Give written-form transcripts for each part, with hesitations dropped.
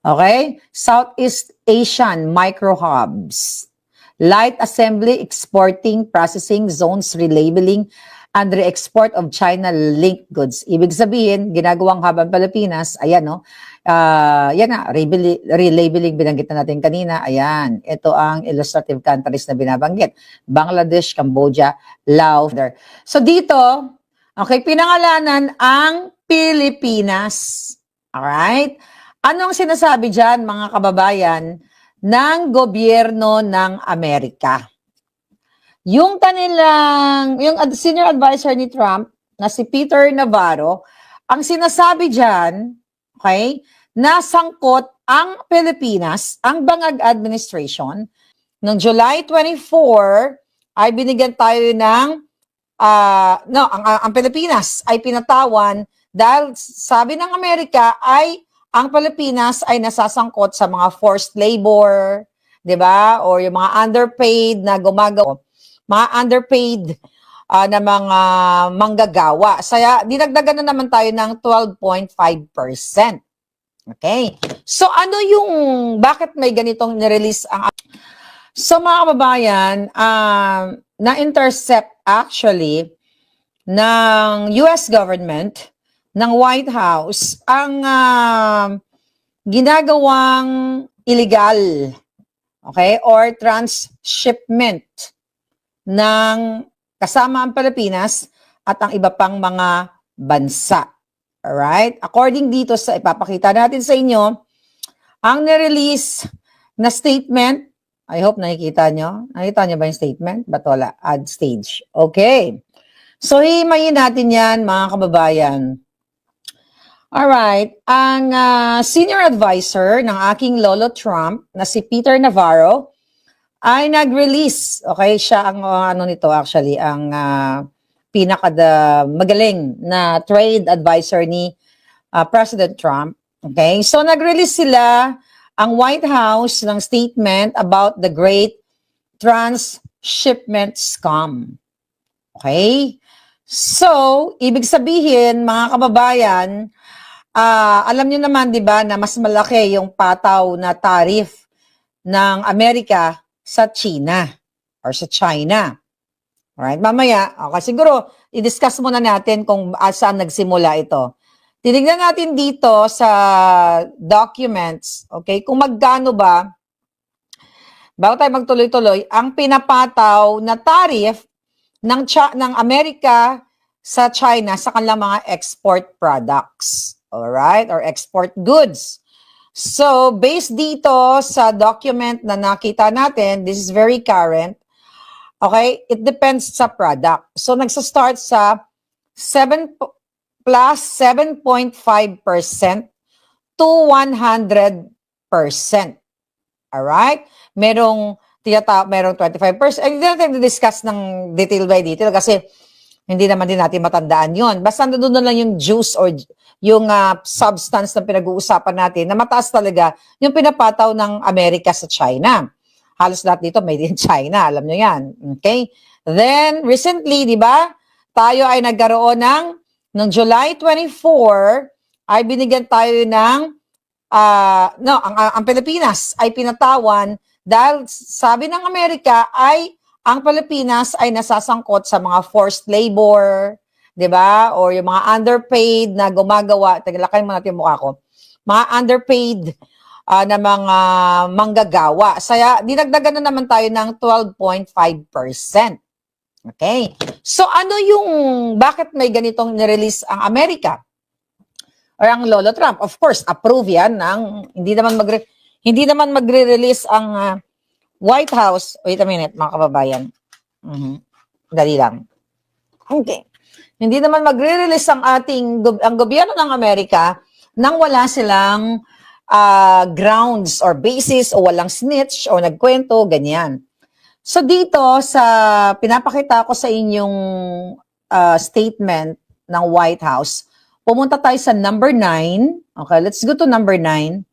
Okay? Southeast Asian micro hubs. Light assembly, exporting, processing, zones, relabeling, and re-export of China-linked goods. Ibig sabihin, ginagawang hub ang Pilipinas, ayan, no? Yan nga, relabeling, binanggit na natin kanina, ayan. Ito ang illustrative countries na binabanggit. Bangladesh, Cambodia, Laos. So dito, okay, pinangalanan ang Pilipinas. Alright? Anong sinasabi dyan, mga kababayan, ng gobyerno ng Amerika? Yung senior advisor ni Trump, na si Peter Navarro, ang sinasabi dyan, okay, nasangkot ang Pilipinas, ang Bangag Administration, noong July 24, ay binigyan tayo ng, ang Pilipinas ay pinatawan dahil sabi ng Amerika ay ang Pilipinas ay nasasangkot sa mga forced labor, 'di ba? Or yung mga underpaid na gumagawa, mga underpaid na mga manggagawa. Saya dinagdagan na naman tayo ng 12.5%. Okay? So ano yung bakit may ganitong ni-release ang So mga kababayan, na-intercept actually ng US government, ng White House, ang ginagawang illegal, okay, or transshipment ng kasama ang Pilipinas at ang iba pang mga bansa. Alright? According dito sa ipapakita natin sa inyo, ang nirelease na statement, I hope nakikita nyo. Nakikita nyo ba yung statement? Ba't wala? Add stage. Okay. So, himayin natin yan, mga kababayan. Alright, ang senior advisor ng aking lolo Trump na si Peter Navarro ay nag-release. Okay, siya ang nito actually, ang magaling na trade advisor ni President Trump. Okay, so nag-release sila ang White House ng statement about the great transshipment scam. Okay? So, ibig sabihin, mga kababayan, alam niyo naman, di ba, na mas malaki yung pataw na tariff ng Amerika sa China or sa China. Alright, mamaya, okay, siguro, i-discuss muna natin kung saan nagsimula ito. Tinignan natin dito sa documents, okay, kung magkano ba, bago tayo magtuloy-tuloy, ang pinapataw na tariff ng Amerika sa China sa kanilang mga export products. Alright? Or export goods. So, based dito sa document na nakita natin, this is very current. Okay? It depends sa product. So, nagsa-start sa 7 plus 7.5% to 100%. Alright? Merong 25%. Hindi natin discuss ng detail by detail kasi hindi naman din natin matandaan yon. Basta doon na lang yung juice or yung substance na pinag-uusapan natin na mataas talaga yung pinapataw ng Amerika sa China. Halos lahat dito made in China. Alam nyo yan. Okay? Then, recently, di ba, tayo ay nagkaroon ng July 24, ay binigyan tayo ng, ang Pilipinas ay pinatawan dahil sabi ng Amerika ay ang Pilipinas ay nasasangkot sa mga forced labor, 'di ba? Or yung mga underpaid na gumagawa, tagalakay mo natin yung mukha ko. Mga underpaid na mga manggagawa. Saya dinagdagan na naman tayo ng 12.5%. Okay? So ano yung bakit may ganitong ni-release ang Amerika? Or ang Lolo Trump? Of course, approve yan ng hindi naman magre-release ang White House. Wait a minute, mga kababayan. Dali lang. Okay. Hindi naman magre-release ang gobyerno ng Amerika nang wala silang grounds or basis o walang snitch o nagkwento, ganyan. So dito sa pinapakita ko sa inyong statement ng White House, pumunta tayo sa number 9. Okay, let's go to number 9.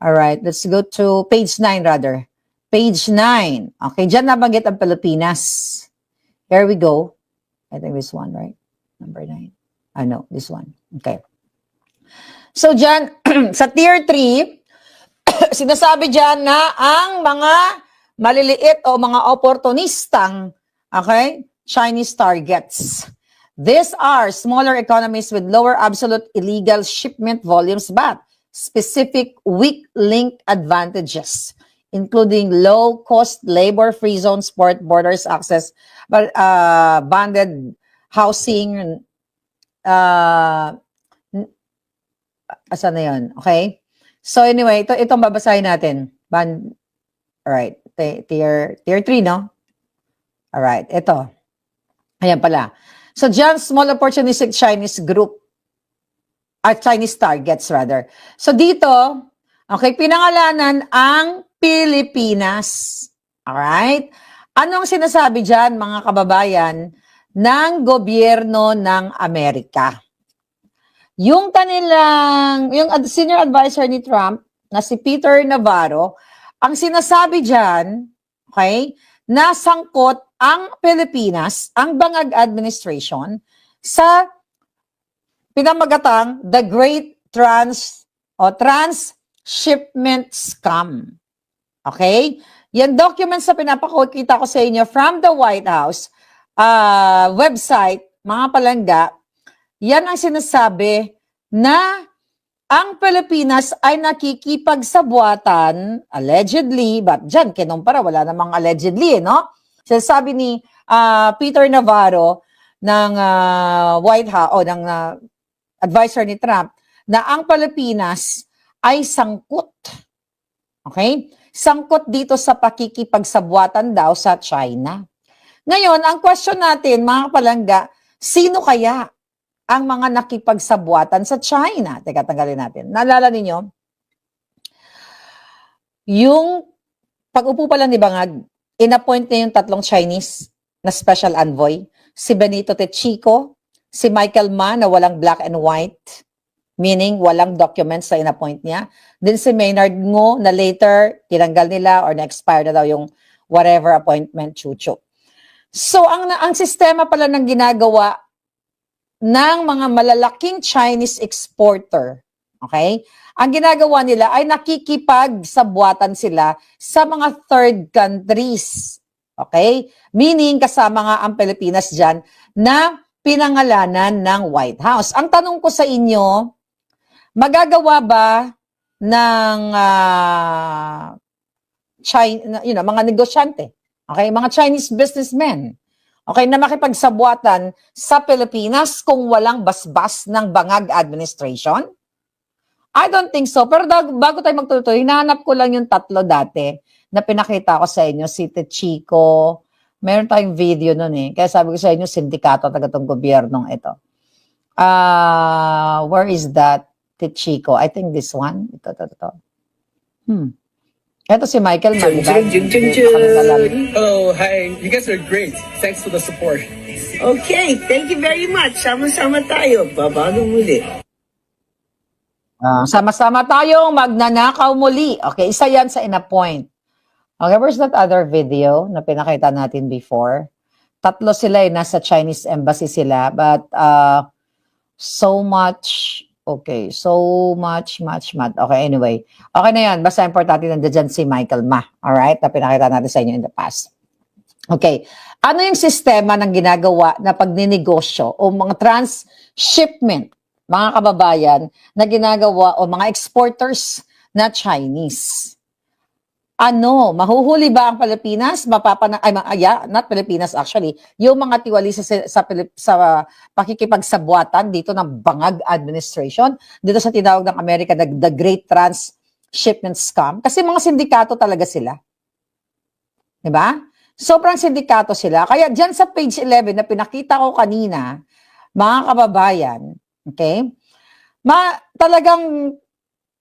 Alright, let's go to page 9 rather. Page 9. Okay, dyan nabanggit ang Pilipinas. Here we go. I think this one, right? Number 9. No, this one. Okay. So dyan, sa tier 3, Sinasabi dyan na ang mga maliliit o mga oportunistang, okay, Chinese targets. These are smaller economies with lower absolute illegal shipment volumes but specific weak link advantages, including low-cost labor-free zones, port borders access, banded housing, asan na yun? Okay? So anyway, itong babasahin natin. Alright, tier 3, no? Alright, ito. Ayan pala. So dyan, small opportunistic Chinese group, Chinese targets rather. So dito, okay, pinangalanan ang Pilipinas. Alright? Anong sinasabi dyan, mga kababayan, ng gobyerno ng Amerika? Yung senior advisor ni Trump, na si Peter Navarro, ang sinasabi dyan, okay, na sangkot ang Pilipinas, ang Bangag Administration, sa pinamagatang The Great Transshipment Scam. Okay? Yan documents na pinapakita ko sa inyo from the White House website, mga palangga, yan ang sinasabi na ang Pilipinas ay nakikipagsabuatan, allegedly, but dyan, kinumpara, wala namang allegedly, no? Sinasabi ni Peter Navarro ng White House, o ng advisor ni Trump, na ang Pilipinas ay sangkot. Okay? Sangkot dito sa pakikipagsabuatan daw sa China. Ngayon, ang question natin, mga palangga, sino kaya ang mga nakipagsabuatan sa China? Teka, tanggalin natin. Naalala ninyo? Yung pag-upo pa lang ni Bangag, inappoint niya yung 3 Chinese na special envoy. Si Benito Techico, si Michael Ma na walang black and white, meaning walang documents na inappoint niya. Then si Maynard Ngo na later tinanggal nila or na-expire na daw yung whatever appointment, chucho. So ang sistema pala ng ginagawa ng mga malalaking Chinese exporter, okay? Ang ginagawa nila ay nakikipagsabuatan sila sa mga third countries, okay? Meaning kasama nga ang Pilipinas dyan na pinangalanan ng White House. Ang tanong ko sa inyo, magagawa ba ng mga negosyante, okay? Mga Chinese businessmen, okay, na makipagsabuatan sa Pilipinas kung walang basbas ng Bangag Administration? I don't think so. Pero bago tayo magtuloy, hinahanap ko lang yung 3 dati na pinakita ko sa inyo, si Techico. Meron tayong video nun eh. Kaya sabi ko sa inyo, sindikato, taga itong gobyernong ito. Where is that? Techico. I think this one. Ito. Ito si Michael Ma. Oh, hi. You guys are great. Thanks for the support. Okay, thank you very much. Sama-sama tayo. Babago muli. Sama-sama tayong magnanakaw muli. Okay, isa yan sa in-appoint. Okay, where's that other video na pinakita natin before? 3 sila nasa Chinese embassy sila. But so much. Okay, so much. Okay, anyway. Okay na yan. Basta importante nandiyan si Michael Ma. Alright? Na pinakita natin sa inyo in the past. Okay. Ano yung sistema ng ginagawa na pagninegosyo o mga transshipment, mga kababayan, na ginagawa o mga exporters na Chinese? Ano, mahuhuli ba ang Pilipinas? Not Pilipinas actually. Yung mga tiwali sa pakikipagsabuatan dito ng Bangag Administration, dito sa tinawag ng Amerika na The Great Transshipment Scam. Kasi mga sindikato talaga sila. Diba? Sobrang sindikato sila. Kaya dyan sa page 11 na pinakita ko kanina, mga kababayan, okay? Talagang,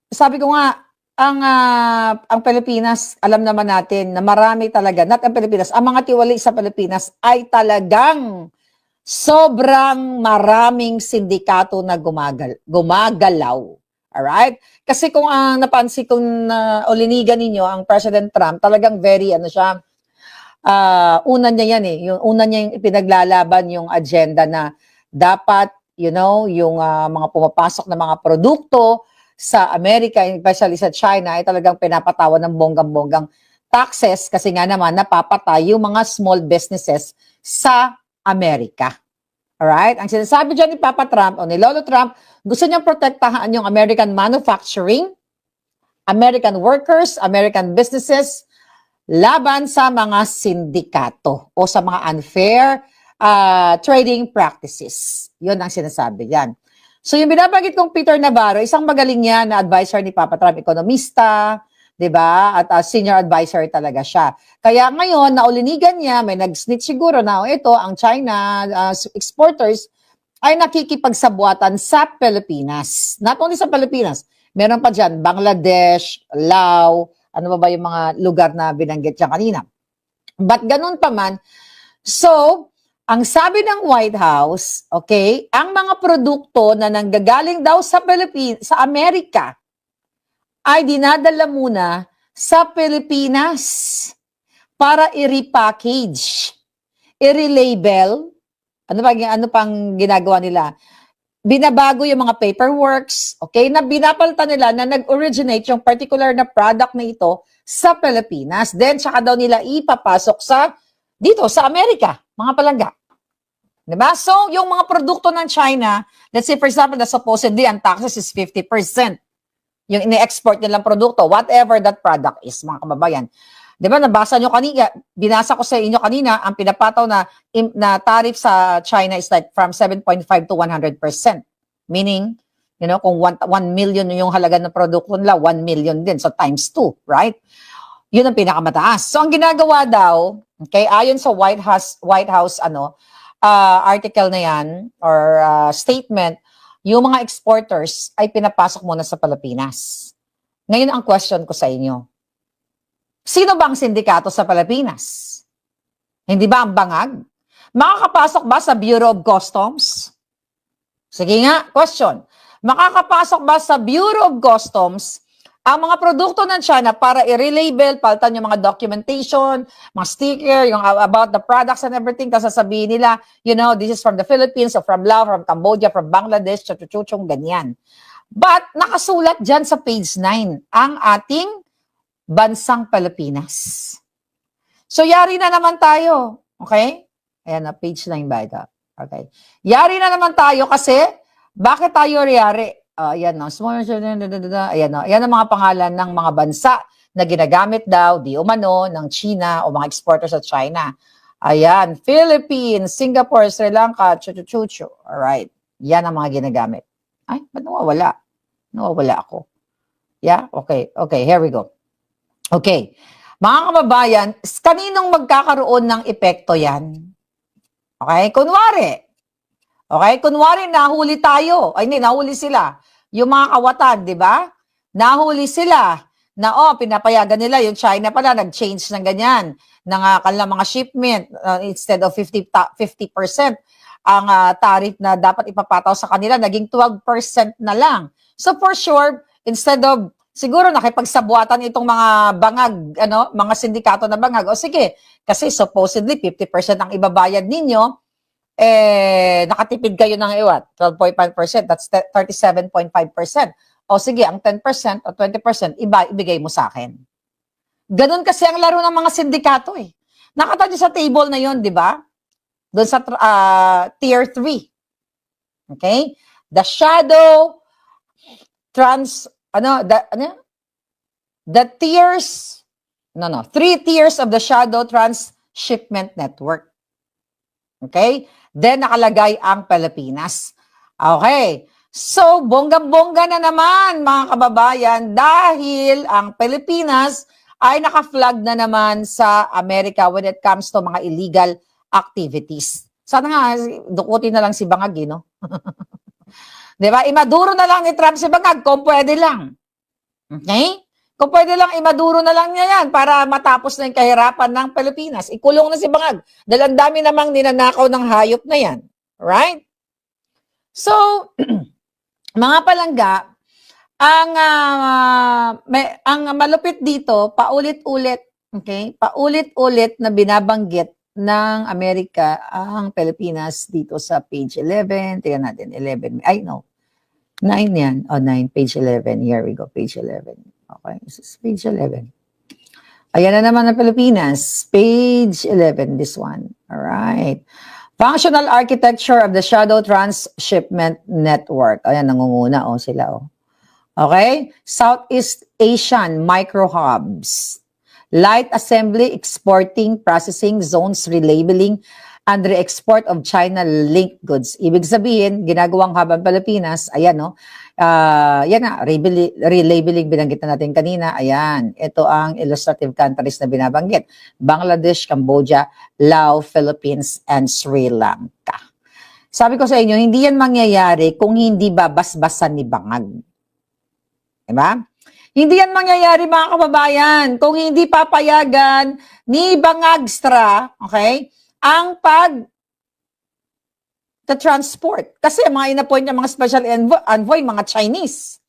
sabi ko nga, ang Pilipinas, alam naman natin na marami talaga, not ang Pilipinas, ang mga tiwali sa Pilipinas ay talagang sobrang maraming sindikato na gumagalaw. Alright? Kasi kung napansin kong ulinigan ninyo, ang President Trump, talagang very, una niya yan yung una niya yung ipinaglalaban yung agenda na dapat, yung mga pumapasok na mga produkto sa Amerika, especially sa China, ay talagang pinapatawan ng bonggang-bonggang taxes kasi nga naman napapatay yung mga small businesses sa Amerika. Alright? Ang sinasabi dyan ni Papa Trump o ni Lolo Trump, gusto niyang protektahan yung American manufacturing, American workers, American businesses, laban sa mga sindikato o sa mga unfair trading practices. Yun ang sinasabi yan. So yung binabanggit kong Peter Navarro, isang magaling yan na advisor ni Papa Trump, ekonomista, di ba? At senior advisor talaga siya. Kaya ngayon, naulinigan niya, may nag-snitch siguro na ito, ang China exporters ay nakikipagsabuatan sa Pilipinas. Not only sa Pilipinas, meron pa dyan, Bangladesh, Laos, ano ba yung mga lugar na binanggit niya kanina. But ganun pa man, so, ang sabi ng White House, okay, ang mga produkto na nanggagaling daw sa sa Amerika ay dinadala muna sa Pilipinas para i-repackage, i-relabel. Ano pang ginagawa nila? Binabago yung mga paperworks, okay, na binapalitan nila na nag-originate yung particular na product na ito sa Pilipinas. Then, saka daw nila ipapasok dito sa Amerika, mga palangga. Diba? So, yung mga produkto ng China, let's say for example, na supposedly ang taxes is 50%. Yung ini-export nilang produkto, whatever that product is, mga kababayan. Diba, nabasa nyo kanina, binasa ko sa inyo kanina, ang pinapataw na tariff sa China is like from 7.5 to 100%. Meaning, you know, kung 1 million yung halaga ng produkto nila, 1 million din. So, times 2, right? Yun ang pinakamataas. So, ang ginagawa daw, okay, ayon sa White House article na yan, or statement, yung mga exporters ay pinapasok muna sa Pilipinas. Ngayon, ang question ko sa inyo, sino ba ang sindikato sa Pilipinas? Hindi ba ang bangag? Makakapasok ba sa Bureau of Customs? Sige nga, question. Makakapasok ba sa Bureau of Customs ang mga produkto ng China para i-relabel, palitan yung mga documentation, mga sticker, yung about the products and everything, tapos sasabihin nila, you know, this is from the Philippines, or from Laos, from Cambodia, from Bangladesh, chuchuchuchong, ganyan. But, nakasulat dyan sa page 9, ang ating bansang Pilipinas. So, yari na naman tayo. Okay? Ayan na, page 9 ba ito? Okay. Yari na naman tayo kasi, bakit tayo yari? Ayan na, ayan na. Ayan ang mga pangalan ng mga bansa na ginagamit daw, di umano, ng China o mga exporters sa China. Ayan, Philippines, Singapore, Sri Lanka, chuchuchuchu. Alright. Yan ang mga ginagamit. Ay, ba't nawawala? Nawawala ako. Yeah? Okay. Okay, here we go. Okay. Mga kababayan, kaninong magkakaroon ng epekto yan? Okay? Kunwari, nahuli tayo. Ay, hindi, nahuli sila. Yung mga kawatan, di ba? Nahuli sila na, pinapayagan nila, yung China pala, nag-change ng ganyan, ng kanilang mga shipment, instead of 50% ang tariff na dapat ipapataw sa kanila, naging 12% na lang. So for sure, instead of, siguro nakipagsabuatan itong mga bangag, mga sindikato na bangag, o sige, kasi supposedly 50% ang ibabayad ninyo, nakatipid kayo ng 12.5%, that's 37.5%. O sige, ang 10% o 20%, ibigay mo sa akin. Ganun kasi ang laro ng mga sindikato eh. Nakatayo sa table na yon, di ba? Doon sa tier 3. Okay? The shadow the tiers, 3 tiers of the shadow transshipment network. Okay? Then, nakalagay ang Pilipinas. Okay. So, bonggang-bongga na naman, mga kababayan, dahil ang Pilipinas ay naka-flag na naman sa Amerika when it comes to mga illegal activities. Sana nga, dukutin na lang si Bangag, no? Diba? Imaduro na lang ni Trump si Bangag, kung pwede lang. Okay? Kung pwede lang, imaduro na lang niya yan para matapos na yung kahirapan ng Pilipinas. Ikulong na si Bangag. Dahil ang dami namang ninanakaw ng hayop na yan. Right? So, mga palangga, ang malupit dito, paulit-ulit, okay? Paulit-ulit na binabanggit ng Amerika ang Pilipinas dito sa page 11. Tingnan natin, 11. Ay, no. 9 yan. Oh, 9. Page 11. Here we go. Page 11. Okay. This is page 11. Ayan na naman ang Pilipinas. Page 11. This one. All right. Functional architecture of the Shadow Transshipment Network. Ayan, nangunguna. Oh, sila. Oh. Okay. Southeast Asian Micro Hubs. Light assembly, exporting, processing, zones, relabeling, and re-export of China-linked goods. Ibig sabihin, ginagawang hub ang Pilipinas, ayan, no? Yan na, relabeling, binanggit na natin kanina. Ayan, ito ang illustrative countries na binabanggit. Bangladesh, Cambodia, Laos, Philippines, and Sri Lanka. Sabi ko sa inyo, hindi yan mangyayari kung hindi babasbasan ni Bangag. Diba? Hindi yan mangyayari, mga kababayan, kung hindi papayagan ni Bangagstra, okay, ang transport. Kasi mga inapoint niya mga special envoy, mga Chinese.